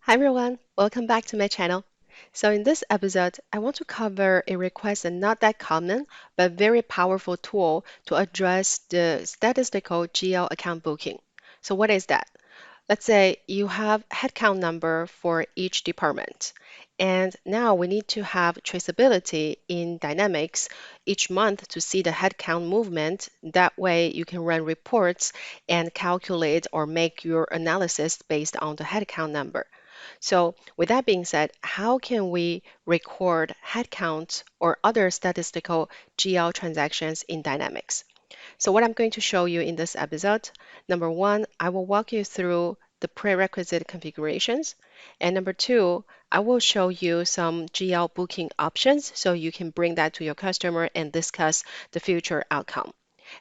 Hi everyone, welcome back to my channel. So in this episode, I want to cover a request and not that common, but very powerful tool to address the statistical GL account booking. So what is that? Let's say you have headcount number for each department. And now we need to have traceability in Dynamics each month to see the headcount movement. That way you can run reports and calculate or make your analysis based on the headcount number. So with that being said, how can we record headcount or other statistical GL transactions in Dynamics? So what I'm going to show you in this episode, number one, I will walk you through the prerequisite configurations. And number two, I will show you some GL booking options so you can bring that to your customer and discuss the future outcome.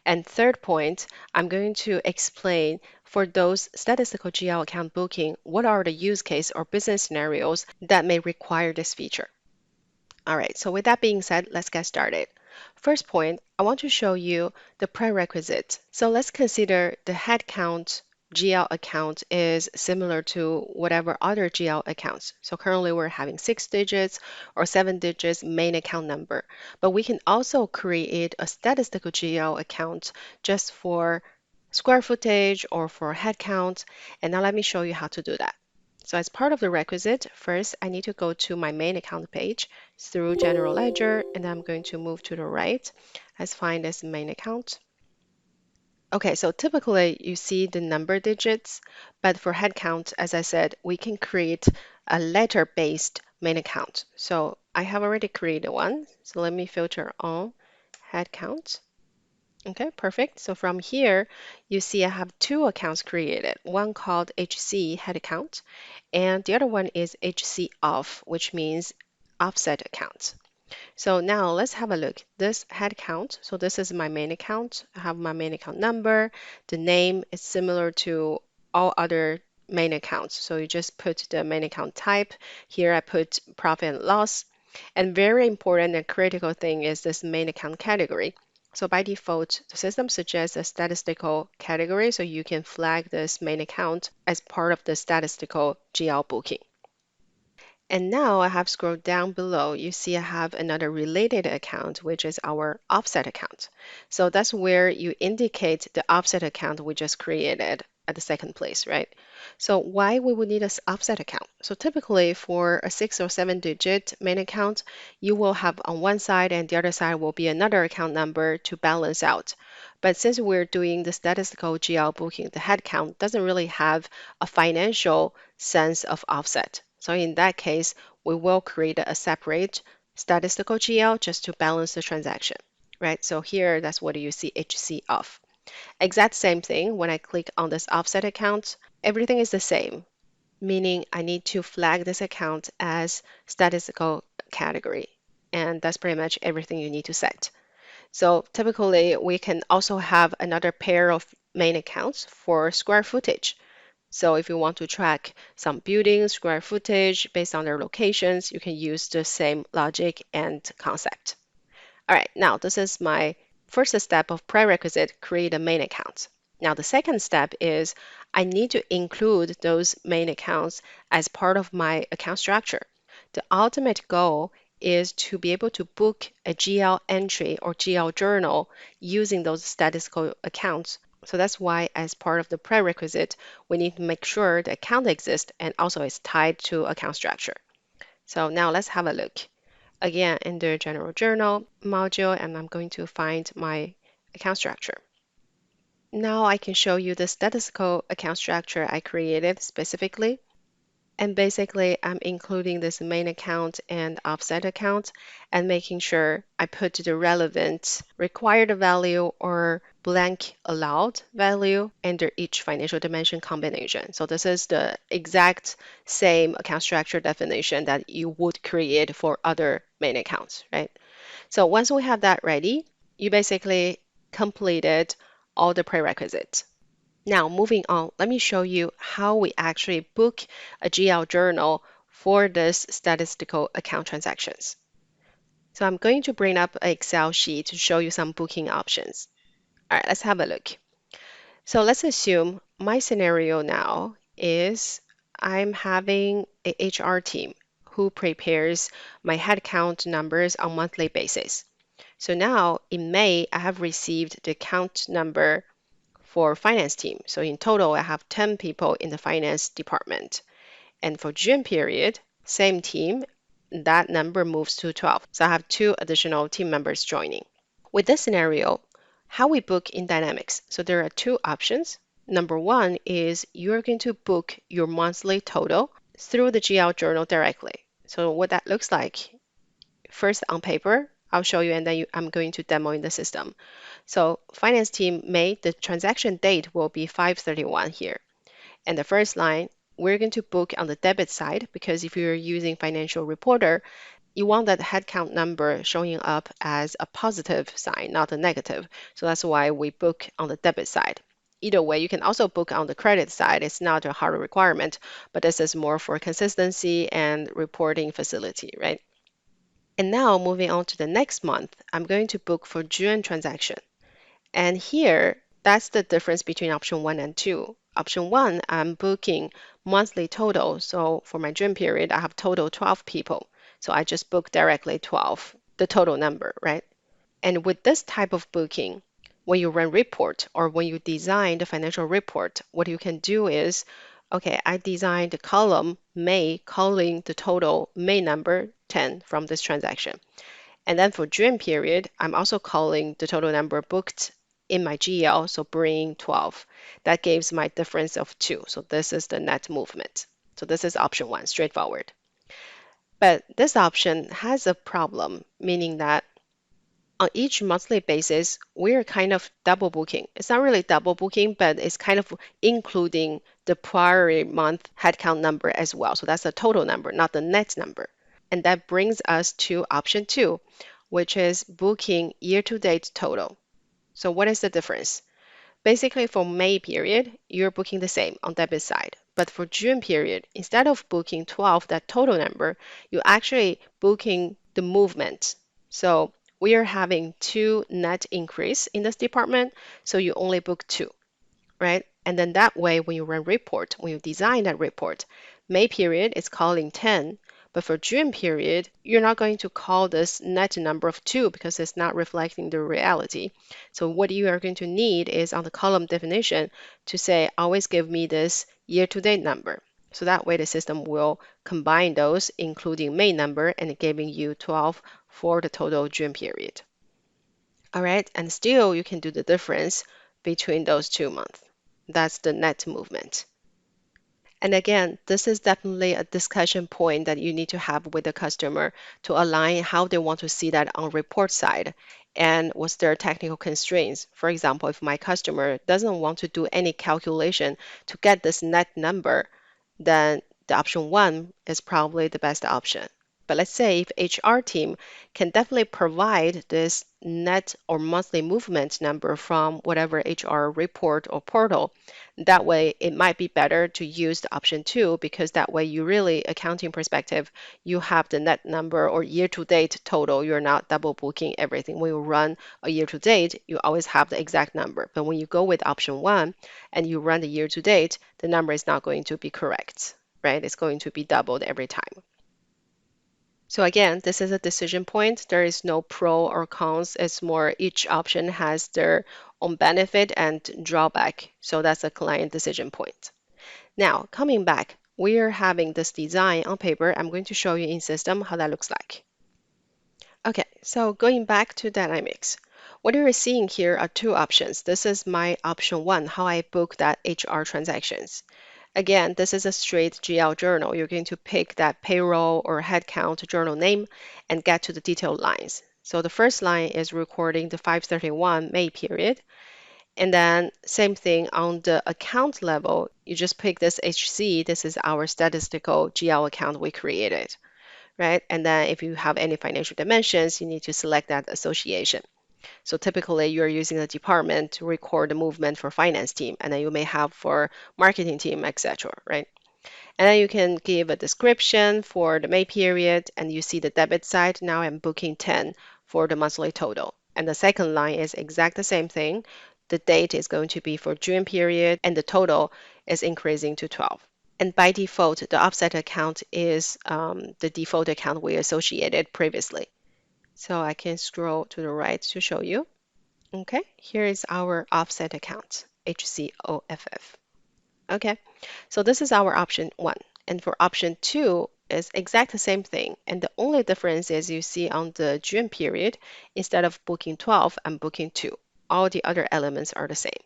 And third point, I'm going to explain for those statistical GL account booking, what are the use case or business scenarios that may require this feature. All right, so with that being said, let's get started. First point, I want to show you the prerequisite. So let's consider the headcount GL account is similar to whatever other GL accounts. So currently we're having 6 digits or 7 digits main account number, but we can also create a statistical GL account just for square footage or for headcount. And now let me show you how to do that. So as part of the requisite, first I need to go to my main account page through General Ledger, and I'm going to move to the right. Let's find this main account. Okay, so typically you see the number digits, but for headcount, as I said, we can create a letter-based main account. So I have already created one. So let me filter on headcount. Okay, perfect. So from here, you see I have two accounts created, one called HC head account, and the other one is HC off, which means offset account. So now let's have a look. This head count, so this is my main account. I have my main account number. The name is similar to all other main accounts. So you just put the main account type. Here I put profit and loss. And very important and critical thing is this main account category. So by default, the system suggests a statistical category, so you can flag this main account as part of the statistical GL booking. And now I have scrolled down below, you see I have another related account, which is our offset account. So that's where you indicate the offset account we just created at the second place, right? So why we would need an offset account? So typically for a 6 or 7 digit main account, you will have on one side and the other side will be another account number to balance out. But since we're doing the statistical GL booking, the headcount doesn't really have a financial sense of offset. So in that case, we will create a separate statistical GL just to balance the transaction, right? So here, that's what you see HC off. Exact same thing when I click on this offset account, everything is the same, meaning I need to flag this account as statistical category. And that's pretty much everything you need to set. So typically, we can also have another pair of main accounts for square footage. So if you want to track some buildings, square footage based on their locations, you can use the same logic and concept. All right, now this is my first step of prerequisite, create a main account. Now the second step is I need to include those main accounts as part of my account structure. The ultimate goal is to be able to book a GL entry or GL journal using those statistical accounts. So that's why, as part of the prerequisite, we need to make sure the account exists and also is tied to account structure. So now let's have a look. Again, in the General Journal module, and I'm going to find my account structure. Now I can show you the statistical account structure I created specifically. And basically, I'm including this main account and offset account and making sure I put the relevant required value or blank allowed value under each financial dimension combination. So this is the exact same account structure definition that you would create for other main accounts, right? So once we have that ready, you basically completed all the prerequisites. Now, moving on, let me show you how we actually book a GL journal for this statistical account transactions. So I'm going to bring up an Excel sheet to show you some booking options. All right, let's have a look. So let's assume my scenario now is I'm having a HR team who prepares my headcount numbers on monthly basis. So now in May, I have received the count number for finance team. So in total, I have 10 people in the finance department. And for June period, same team, that number moves to 12. So I have two additional team members joining. With this scenario, how we book in Dynamics. So there are two options. Number one is you're going to book your monthly total through the GL journal directly. So what that looks like, first on paper, I'll show you and then I'm going to demo in the system. So finance team made the transaction date will be 5/31 here. And the first line, we're going to book on the debit side because if you're using financial reporter, you want that headcount number showing up as a positive sign, not a negative. So that's why we book on the debit side. Either way, you can also book on the credit side. It's not a hard requirement, but this is more for consistency and reporting facility, right? And now moving on to the next month, I'm going to book for June transaction. And here, that's the difference between option one and two. Option one, I'm booking monthly total. So for my June period, I have total 12 people. So I just book directly 12, the total number, right? And with this type of booking, when you run report or when you design the financial report, what you can do is, okay, I designed the column May calling the total May number 10 from this transaction. And then for June period, I'm also calling the total number booked in my GL, so bringing 12. That gives my difference of 2. So this is the net movement. So this is option one, straightforward. But this option has a problem, meaning that on each monthly basis, we're kind of double booking. It's not really double booking, but it's kind of including the prior month headcount number as well. So that's the total number, not the net number. And that brings us to option two, which is booking year-to-date total. So what is the difference? Basically, for May period, you're booking the same on debit side. But for June period, instead of booking 12, that total number, you're actually booking the movement. So we are having two net increase in this department, so you only book two, right? And then that way, when you run report, when you design that report, May period is calling 10, but for June period, you're not going to call this net number of 2 because it's not reflecting the reality. So what you are going to need is on the column definition to say, always give me this year-to-date number. So that way the system will combine those, including May number, and giving you 12 for the total June period. All right, and still you can do the difference between those 2 months. That's the net movement. And again, this is definitely a discussion point that you need to have with the customer to align how they want to see that on report side and what's their technical constraints. For example, if my customer doesn't want to do any calculation to get this net number, then the option one is probably the best option. But let's say if HR team can definitely provide this net or monthly movement number from whatever HR report or portal, that way it might be better to use the option two because that way you really, accounting perspective, you have the net number or year to date total. You're not double booking everything. When you run a year to date, you always have the exact number. But when you go with option one and you run the year to date, the number is not going to be correct, right? It's going to be doubled every time. So again, this is a decision point. There is no pro or cons. It's more each option has their own benefit and drawback. So that's a client decision point. Now, coming back, we are having this design on paper. I'm going to show you in system how that looks like. Okay, so going back to Dynamics, what you're seeing here are two options. This is my option one, how I book that HR transactions. Again, this is a straight GL journal. You're going to pick that payroll or headcount journal name and get to the detailed lines. So the first line is recording the 5/31 May period. And then same thing on the account level, you just pick this HC. This is our statistical GL account we created, right? And then if you have any financial dimensions, you need to select that association. So typically you're using the department to record the movement for finance team, and then you may have for marketing team, etc., right? And then you can give a description for the May period, and you see the debit side. Now I'm booking 10 for the monthly total. And the second line is exact the same thing. The date is going to be for June period, and the total is increasing to 12. And by default, the offset account is the default account we associated previously. So I can scroll to the right to show you. Okay, here is our offset account, HCOFF. Okay, so this is our option one. And for option two, is exact the same thing. And the only difference is you see on the June period, instead of booking 12, I'm booking 2. All the other elements are the same.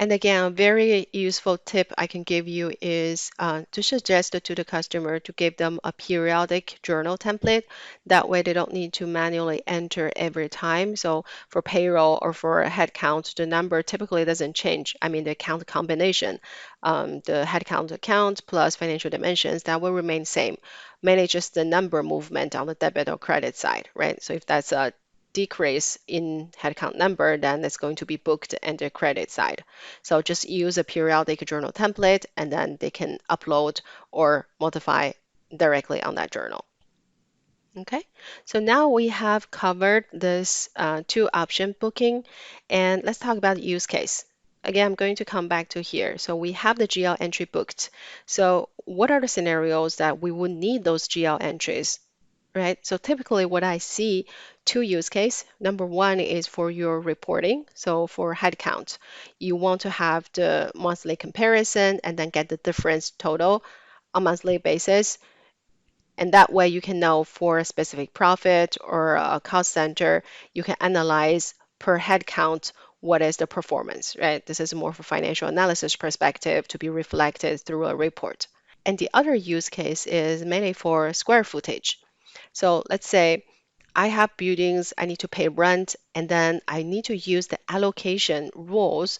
And again, a very useful tip I can give you is to suggest to the customer to give them a periodic journal template. That way they don't need to manually enter every time. So for payroll or for a headcount, the number typically doesn't change. I mean, the account combination, the headcount account plus financial dimensions, that will remain same. Mainly just the number movement on the debit or credit side, right? So if that's a decrease in headcount number, then it's going to be booked in the credit side. So just use a periodic journal template and then they can upload or modify directly on that journal. Okay, so now we have covered this two option booking, and let's talk about use case. Again, I'm going to come back to here. So we have the GL entry booked. So what are the scenarios that we would need those GL entries, right? So typically what I see, two use case. Number one is for your reporting. So for headcount, you want to have the monthly comparison and then get the difference total on monthly basis. And that way you can know for a specific profit or a cost center, you can analyze per head count what is the performance, right? This is more for financial analysis perspective to be reflected through a report. And the other use case is mainly for square footage. So let's say I have buildings, I need to pay rent, and then I need to use the allocation rules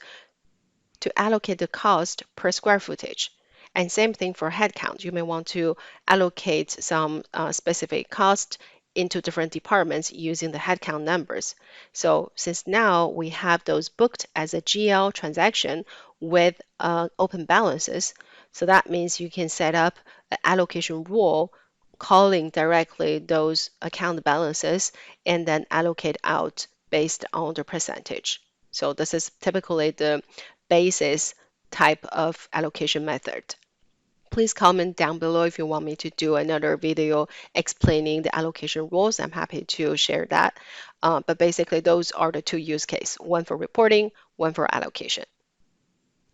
to allocate the cost per square footage. And same thing for headcount. You may want to allocate some specific cost into different departments using the headcount numbers. So since now we have those booked as a GL transaction with open balances, so that means you can set up an allocation rule calling directly those account balances and then allocate out based on the percentage. So this is typically the basis type of allocation method. Please comment down below if you want me to do another video explaining the allocation rules. I'm happy to share that. But basically, those are the two use cases, one for reporting, one for allocation.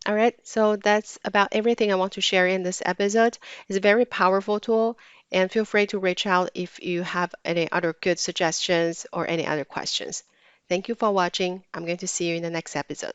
All right, so that's about everything I want to share in this episode. It's a very powerful tool, and feel free to reach out if you have any other good suggestions or any other questions. Thank you for watching. I'm going to see you in the next episode.